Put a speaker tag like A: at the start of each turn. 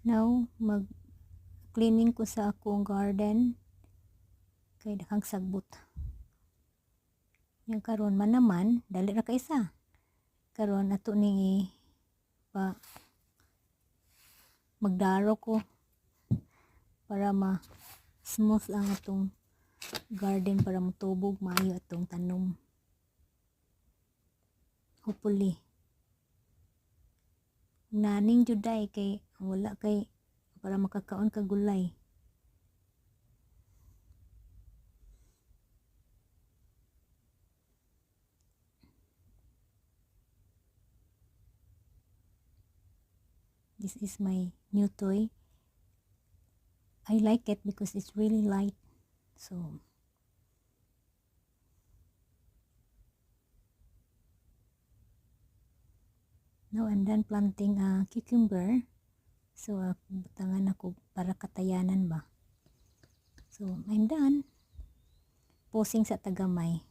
A: Now mag cleaning ko sa akong garden kay dakang sagbot. Yung karon man naman dali ra ka isa. Karon ato ni pa magdaro ko para ma-smooth ang atong garden, para matubog maayo atong tanom. Hopefully. Naning juday kay wala kay para makakaon ka gulay. This is my new toy. I like it because it's really light. So now I'm done planting a cucumber. So butangan ako para katayanan ba. So I'm done. Posing sa tagamay.